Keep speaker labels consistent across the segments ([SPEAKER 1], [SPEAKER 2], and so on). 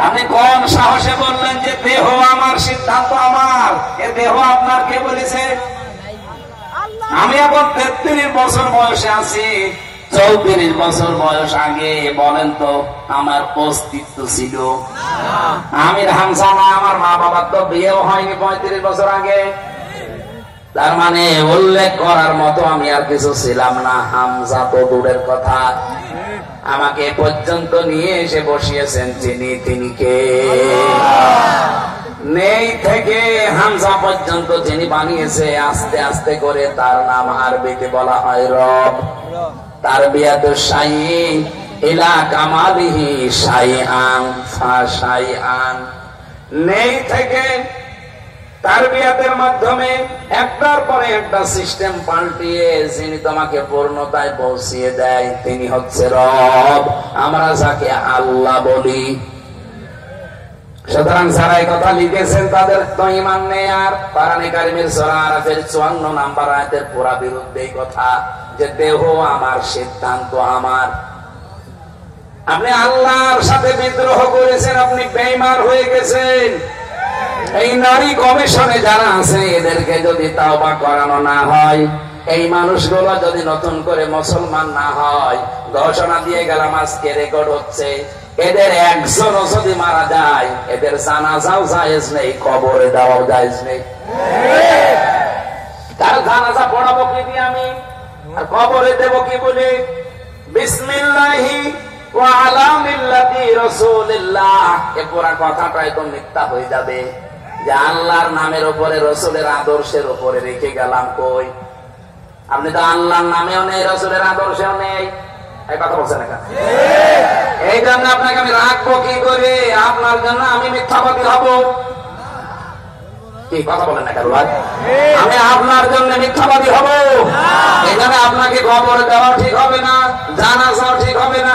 [SPEAKER 1] আপনি কোন সাহসে বললেন যে দেহ আমার, সিদ্ধান্ত আমার? এ দেহ আপনার কে বলেছে? আমি এখন 33 বছর বয়সে আছি, 34 বছর বয়স আগে বলেন তো আমার অস্তিত্ব ছিল? আমি হামজা না, আমার মা বাবার তো বিয়েও হয়নি 35 বছর আগে। তার মানে উল্লেখ করার মতো আমি আর কিছু ছিলাম না। হামজা তো দূরের কথা, আমাকে পর্যন্ত নিয়ে এসে বসিয়েছেন তিনি কে? নেই থেকে হামজা পর্যন্ত যিনি বানিয়েছে আস্তে আস্তে করে, তার নাম আরবিতে বলা হয় রব। তার বিয়াতু শাইই ইলা কামালিহি শাইআন ফাশাইআন। নেই থেকে তারবিয়াতের মাধ্যমে একটার পরে একটা সিস্টেম পাল্টিয়ে যিনি তোমাকে পূর্ণতায় পৌঁছিয়ে দেয় তিনি হচ্ছে রব, আমরা যাকে আল্লাহ বলি। সুতরাং যারা এই কথা লিখেছেন তাদের তো ঈমান নেই। আর কোরআনে কারীমের সূরা আরাফের 54 নম্বর আয়াতের পুরা বিরুদ্ধে এই কথা যে দেহ আমার, সিদ্ধান্ত আমার। আপনি আল্লাহর সাথে বিদ্রোহ করেছেন, আপনি বেঈমান হয়ে গেছেন। এই নারী কমিশনে যারা আছে এদেরকে যদি তাওবা করানো না হয়, এই মানুষগুলো যদি নতুন করে মুসলমান না হয়, ঘোষণা দিয়ে গেলাম আজকে রেকর্ড হচ্ছে, এদের একজনও যদি মারা যায় এদের জানাজাও জায়েজ নেই, কবরে দেওয়াও জায়েজ নেই। তার জানাজা পড়াবো কি দিয়ে আমি, আর কবরে দেব কি বলে? বিসমিল্লাহি ওয়া আলা মিল্লাতি রাসূলিল্লাহ। এ পুরা কথাটাই তো মিথ্যা হয়ে যাবে যে আল্লাহর নামের উপরে, রসুলের আদর্শের উপরে রেখে গেলাম। কই, আপনি তো আল্লাহর নামেও নেই, রসুলের আদর্শেও নেই, এই কথা বলছেন না? এই জন্য আপনাকে আমি রাখবো কি করে? আপনার জন্য আমি মিথ্যাবাদী হব? কি কথা বলেন না কেন ভাই? আমি আপনার জন্য মিথ্যাবাদী হব? এই জন্য আপনাকে কবরে দেওয়া ঠিক হবে না, জানাজাও ঠিক হবে না।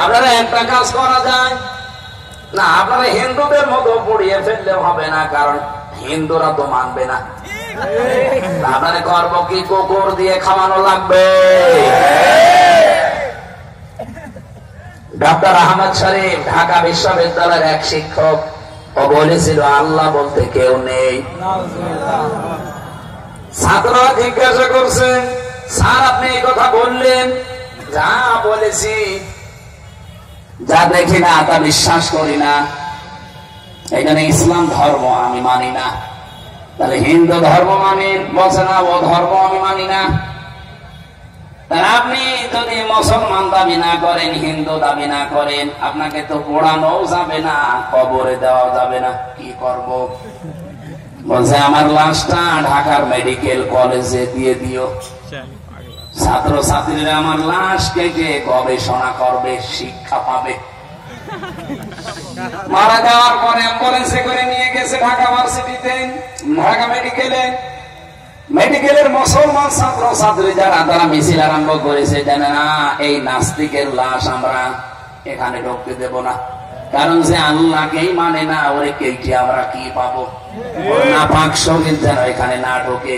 [SPEAKER 1] আপনারা একটা কাজ করা যায় না, আপনারা হিন্দুদের মতো পড়িয়ে ফেললেও হবে না, কারণ হিন্দুরা তো মানবে না। আপনারা করবো কি? কুকুর দিয়ে খাওয়ানো লাগবে। ডক্টর আহমদ শরীফ ঢাকা বিশ্ববিদ্যালয়ের এক শিক্ষক, ও বলেছিল আল্লাহ বলতে কেউ নেই। ছাত্ররা জিজ্ঞাসা করছেন, স্যার আপনি এই কথা বললেন? যা বলেছি, যা দেখি না তা বিশ্বাস করি না। এখানে ইসলাম ধর্ম আমি মানি না। তাহলে হিন্দু ধর্ম মানেন? বলছে না, ও ধর্ম আমি মানি না। তাহলে আপনি যদি মুসলমান দাবি না করেন, হিন্দু দাবি না করেন, আপনাকে তো পোড়ানো যাবে না, কবরে দেওয়া যাবে না, কি করব? বলছে আমার লাশটা ঢাকার মেডিকেল কলেজে দিয়ে দিও। ছাত্র ছাত্রীরা আমার লাশ কেটে গবেষণা করবে, শিক্ষা পাবে। মারা যাওয়ার পরে অ্যাম্বুলেন্সে করে নিয়ে গেছে ঢাকা ভার্সিটিতে, ঢাকা মেডিকেলে। মেডিকেলের মুসলমান ছাত্র ছাত্রী যারা, তারা মিছিল আরম্ভ করেছে, জানে না এই নাস্তিকের লাশ আমরা এখানে ঢুকতে দেব না, কারণ যে আল্লাহকেই মানে না, ওরে কেটে আমরা কি পাবো? না পাক শরীর যেন এখানে না ঢোকে।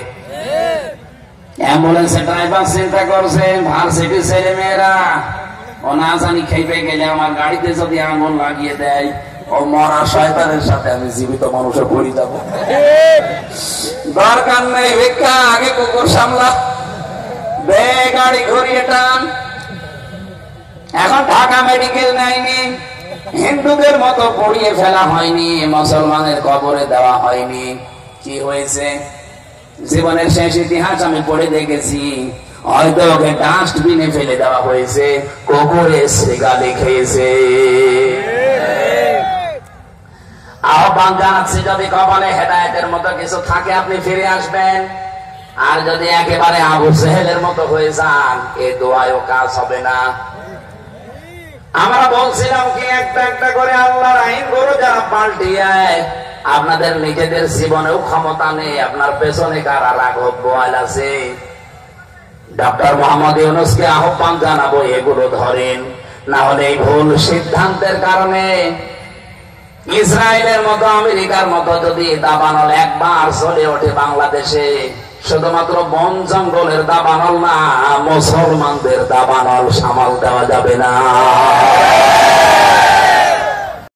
[SPEAKER 1] অ্যাম্বুলেন্সের ড্রাইভার চিন্তা করছে, ভার্সিটির ছেলে মেয়েরা ও না জানি খেপে গেলে আমার গাড়িতে যদি আঙুল লাগিয়ে দেয়, ও মরা শয়তানের সাথে আমি জীবিত মানুষে পড়ে যাবো। দরকার নেই ভিক্ষা, আগে কুকুর সামলা, বে গাড়ি ঘুরিয়ে টান। এখন ঢাকা মেডিকেল নেয়নি, হিন্দুদের মতো পড়িয়ে ফেলা হয়নি, মুসলমানের কবরে দেওয়া হয়নি। কি হয়েছে? জীবনের শেষ ইতিহাস আমি পড়ে দেখেছি, হয়তো ওকে ডাস্টবিনে ফেলে দেওয়া হয়েছে, কুকুরে গালি খেয়েছে। আহ্বান জানাচ্ছি, যদি কপালে হেদায়েতের মতো কিছু থাকে আপনি ফিরে আসবেন, আর যদি একেবারে আবু সেহেলের মতো হয়ে যান, এ দোয়ায়ও কাজ হবে না। আমরা বলছিলাম কি, একটা একটা করে আল্লাহর আইন গুলো যারা পাল্টিয়ে, আপনাদের নিজেদের জীবনেও ক্ষমতা নেই, আপনার পেছনে কারা রাঘব বোয়াল আছে। ডক্টর মোহাম্মদ ইউনূসকে আহ্বান জানাবো, এগুলো ধরেন, না হলে এই ভুল সিদ্ধান্তের কারণে ইসরায়েলের মতো, আমেরিকার মতো যদি দাবানল একবার চলে ওঠে বাংলাদেশে, শুধুমাত্র বন জঙ্গলের দাবানল না, মুসলমানদের দাবানল সামাল দেওয়া যাবে না।